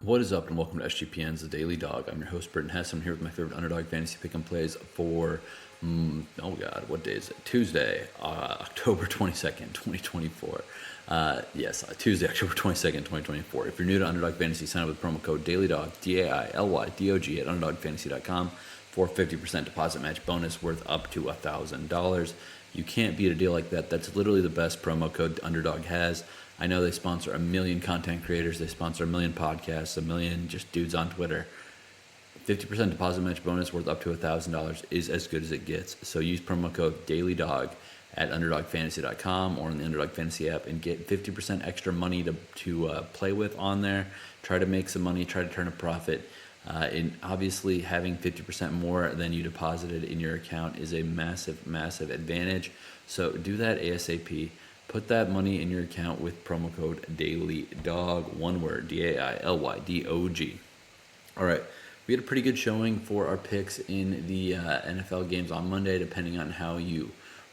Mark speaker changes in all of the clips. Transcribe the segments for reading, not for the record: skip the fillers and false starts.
Speaker 1: What is up, and welcome to SGPN's The Daily Dog. I'm your host, Britton Hess. I'm here with my favorite Underdog fantasy pick'em plays for, what day is it? Tuesday, October 22nd, 2024. Tuesday, October 22nd, 2024. If you're new to Underdog Fantasy, sign up with promo code DailyDog, DAILYDOG at UnderdogFantasy.com for 50% deposit match bonus worth up to $1,000. You can't beat a deal like that. That's literally the best promo code Underdog has. I know they sponsor a million content creators. They sponsor a million podcasts, a million just dudes on Twitter. 50% deposit match bonus worth up to $1,000 is as good as it gets. So use promo code DailyDog at UnderdogFantasy.com or on the Underdog Fantasy app and get 50% extra money to play with on there. Try to make some money. Try to turn a profit. And obviously, having 50% more than you deposited in your account is a massive, massive advantage. So do that ASAP. Put that money in your account with promo code DailyDog, one word, DAILYDOG. All right, we had a pretty good showing for our picks in the NFL games on Monday, depending on how you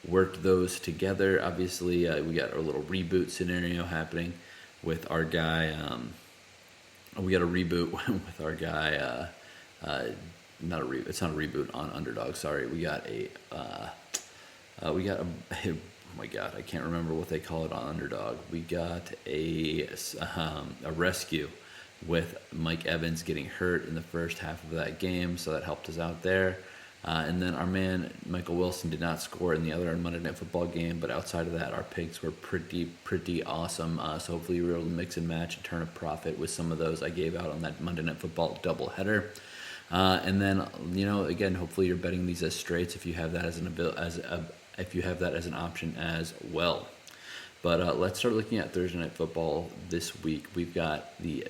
Speaker 1: worked those together. Obviously, we got our little reboot scenario happening with our guy. We got a reboot with our guy. It's not a reboot on Underdog. Sorry, we got a. Oh my God, I can't remember what they call it on Underdog. We got a rescue with Mike Evans getting hurt in the first half of that game, so that helped us out there. And then our man Michael Wilson did not score in the other Monday Night Football game, but outside of that, our picks were pretty awesome. So hopefully we were able to mix and match and turn a profit with some of those I gave out on that Monday Night Football doubleheader. And then again, hopefully you're betting these as straights if you have that as an option as well. But let's start looking at Thursday Night Football this week. We've got the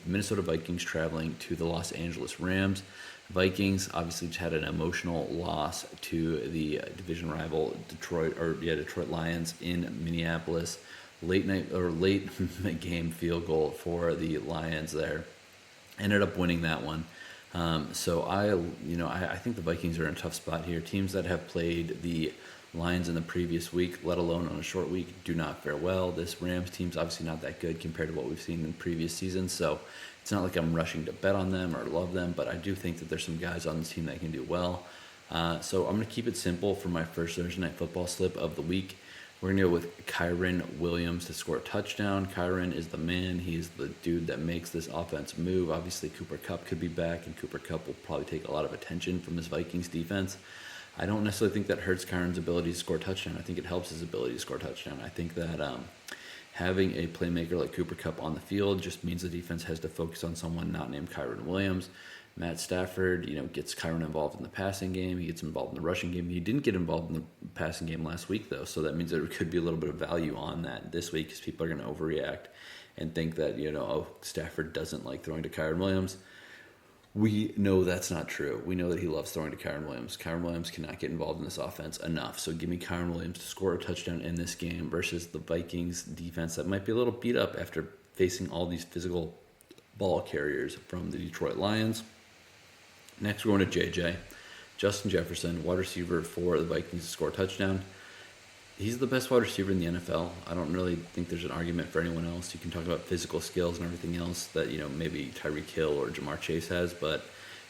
Speaker 1: Minnesota Vikings traveling to the Los Angeles Rams. Vikings obviously just had an emotional loss to the division rival Detroit Lions in Minneapolis. Late game field goal for the Lions there. Ended up winning that one. So I think the Vikings are in a tough spot here. Teams that have played the Lions in the previous week, let alone on a short week, do not fare well. This Rams team's obviously not that good compared to what we've seen in previous seasons, so it's not like I'm rushing to bet on them or love them, but I do think that there's some guys on this team that can do well. So I'm going to keep it simple for my first Thursday Night Football slip of the week. We're going to go with Kyren Williams to score a touchdown. Kyren is the man. He's the dude that makes this offense move. Obviously, Cooper Kupp could be back, and Cooper Kupp will probably take a lot of attention from this Vikings defense. I don't necessarily think that hurts Kyren's ability to score a touchdown. I think it helps his ability to score a touchdown. I think that having a playmaker like Cooper Kupp on the field just means the defense has to focus on someone not named Kyren Williams. Matt Stafford, gets Kyren involved in the passing game. He gets involved in the rushing game. He didn't get involved in the passing game last week, though, so that means there could be a little bit of value on that this week because people are going to overreact and think that, Stafford doesn't like throwing to Kyren Williams. We know that's not true. We know that he loves throwing to Kyren Williams. Kyren Williams cannot get involved in this offense enough, so give me Kyren Williams to score a touchdown in this game versus the Vikings defense that might be a little beat up after facing all these physical ball carriers from the Detroit Lions. Next, we're going to JJ. Justin Jefferson, wide receiver for the Vikings to score a touchdown. He's the best wide receiver in the NFL. I don't really think there's an argument for anyone else. You can talk about physical skills and everything else that, maybe Tyreek Hill or Jamar Chase has, but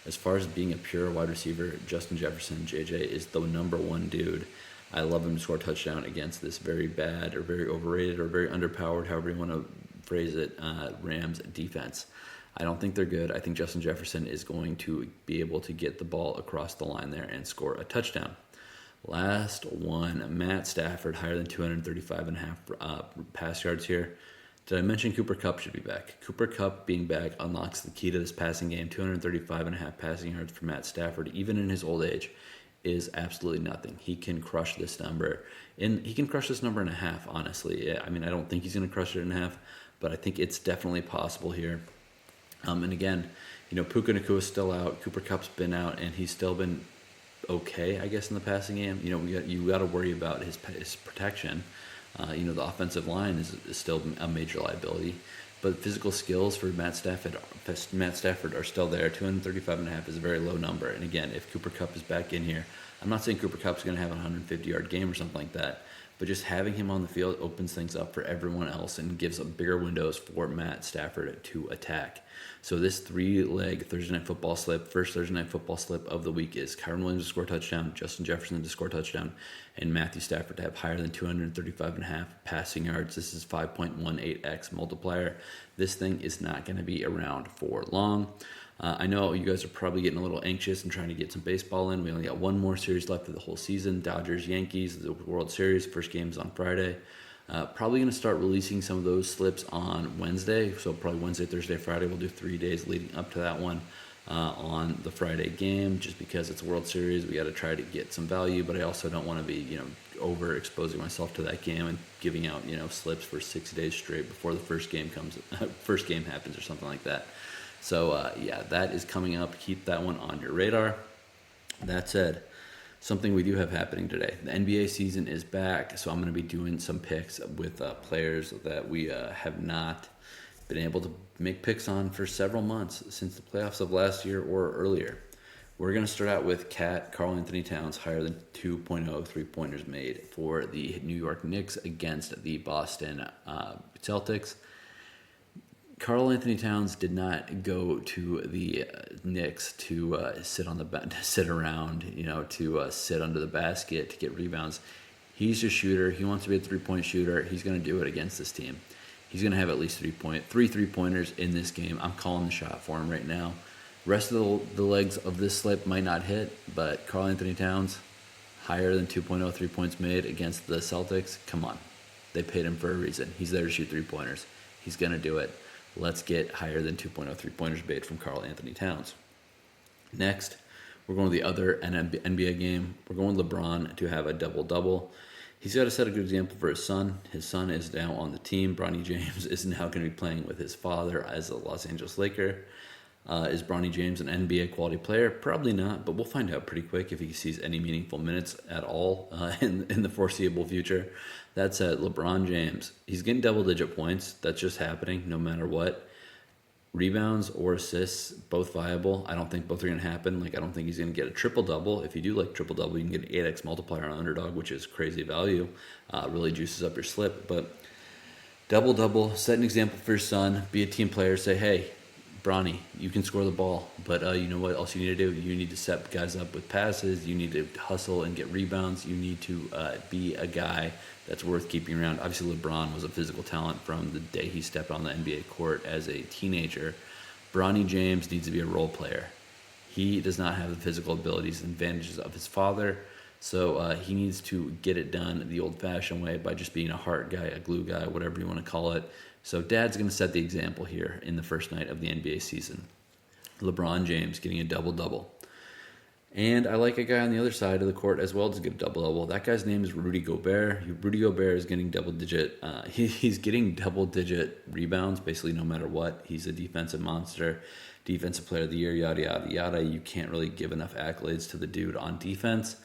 Speaker 1: as far as being a pure wide receiver, Justin Jefferson, JJ, is the number one dude. I love him to score a touchdown against this very bad or very overrated or very underpowered, however you want to phrase it, Rams defense. I don't think they're good. I think Justin Jefferson is going to be able to get the ball across the line there and score a touchdown. Last one, Matt Stafford, higher than 235.5 pass yards here. Did I mention Cooper Kupp should be back? Cooper Kupp being back unlocks the key to this passing game. 235.5 passing yards for Matt Stafford, even in his old age, is absolutely nothing. He can crush this number. And he can crush this number in a half, honestly. I don't think he's going to crush it in half, but I think it's definitely possible here. And again, Puka Nacua is still out. Cooper Kupp's been out, and he's still been okay, I guess, in the passing game. You got to worry about his protection. The offensive line is still a major liability. But physical skills for Matt Stafford are still there. 235.5 is a very low number. And again, if Cooper Kupp is back in here, I'm not saying Cooper Kupp's going to have a 150-yard game or something like that, but just having him on the field opens things up for everyone else and gives bigger windows for Matt Stafford to attack. So this 3-leg Thursday Night Football slip, first Thursday Night Football slip of the week, is Kyren Williams to score a touchdown, Justin Jefferson to score a touchdown, and Matthew Stafford to have higher than 235.5 passing yards. This is 5.18x multiplier. This thing is not going to be around for long. I know you guys are probably getting a little anxious and trying to get some baseball in. We only got one more series left of the whole season. Dodgers, Yankees, the World Series. First game's on Friday. Probably going to start releasing some of those slips on Wednesday. So probably Wednesday, Thursday, Friday. We'll do 3 days leading up to that one on the Friday game. Just because it's a World Series, we got to try to get some value. But I also don't want to be, overexposing myself to that game and giving out, slips for 6 days straight before the first game happens or something like that. So, that is coming up. Keep that one on your radar. That said, something we do have happening today. The NBA season is back, so I'm going to be doing some picks with players that we have not been able to make picks on for several months since the playoffs of last year or earlier. We're going to start out with Karl-Anthony Towns, higher than 2.0 3-pointers made for the New York Knicks against the Boston Celtics. Karl-Anthony Towns did not go to the Knicks to sit on the sit around, to sit under the basket to get rebounds. He's a shooter. He wants to be a 3-point shooter. He's going to do it against this team. He's going to have at least 3 3-pointers in this game. I'm calling the shot for him right now. Rest of the legs of this slip might not hit, but Karl-Anthony Towns, higher than 2.0 3-points made against the Celtics. Come on. They paid him for a reason. He's there to shoot 3-pointers. He's going to do it. Let's get higher than 2.0 3-pointers made from Karl-Anthony Towns. Next, we're going to the other NBA game. We're going LeBron to have a double-double. He's got to set a good example for his son. His son is now on the team. Bronny James is now going to be playing with his father as a Los Angeles Laker. Is Bronny James an NBA quality player? Probably not, but we'll find out pretty quick if he sees any meaningful minutes at all in the foreseeable future. That said, LeBron James, he's getting double-digit points. That's just happening no matter what. Rebounds or assists, both viable. I don't think both are going to happen. I don't think he's going to get a triple-double. If you do like triple-double, you can get an 8x multiplier on Underdog, which is crazy value. Really juices up your slip. But double-double, set an example for your son. Be a team player. Say, hey, Bronny, you can score the ball, but you know what else you need to do? You need to set guys up with passes. You need to hustle and get rebounds. You need to be a guy that's worth keeping around. Obviously, LeBron was a physical talent from the day he stepped on the NBA court as a teenager. Bronny James needs to be a role player. He does not have the physical abilities and advantages of his father, so he needs to get it done the old-fashioned way by just being a heart guy, a glue guy, whatever you want to call it. So Dad's going to set the example here in the first night of the NBA season. LeBron James getting a double-double. And I like a guy on the other side of the court as well to get a double-double. That guy's name is Rudy Gobert. Rudy Gobert is getting double-digit. He's getting double-digit rebounds basically no matter what. He's a defensive monster, defensive player of the year, yada, yada, yada. You can't really give enough accolades to the dude on defense.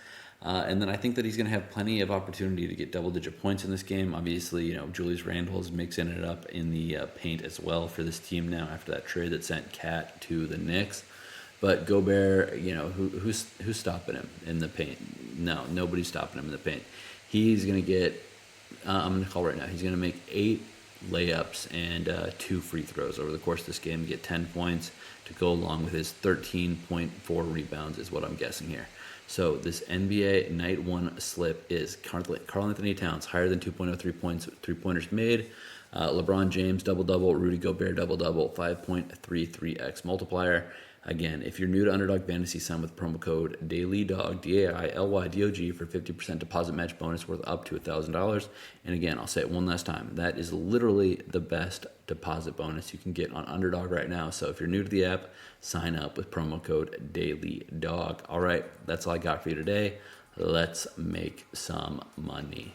Speaker 1: And then I think that he's going to have plenty of opportunity to get double-digit points in this game. Obviously, Julius Randle is mixing it up in the paint as well for this team now after that trade that sent Cat to the Knicks. But Gobert, who's stopping him in the paint? No, nobody's stopping him in the paint. He's going to get, I'm going to call right now, he's going to make 8 layups and 2 free throws over the course of this game, get 10 points to go along with his 13.4 rebounds is what I'm guessing here. So this NBA Night 1 slip is Karl-Anthony Towns, higher than 2.0 3-pointers made. LeBron James, double-double. Rudy Gobert, double-double. 5.33x multiplier. Again, if you're new to Underdog Fantasy, sign with promo code DAILYDOG, DAILYDOG, for 50% deposit match bonus worth up to $1,000. And again, I'll say it one last time. That is literally the best deposit bonus you can get on Underdog right now. So if you're new to the app, sign up with promo code DAILYDOG. All right, that's all I got for you today. Let's make some money.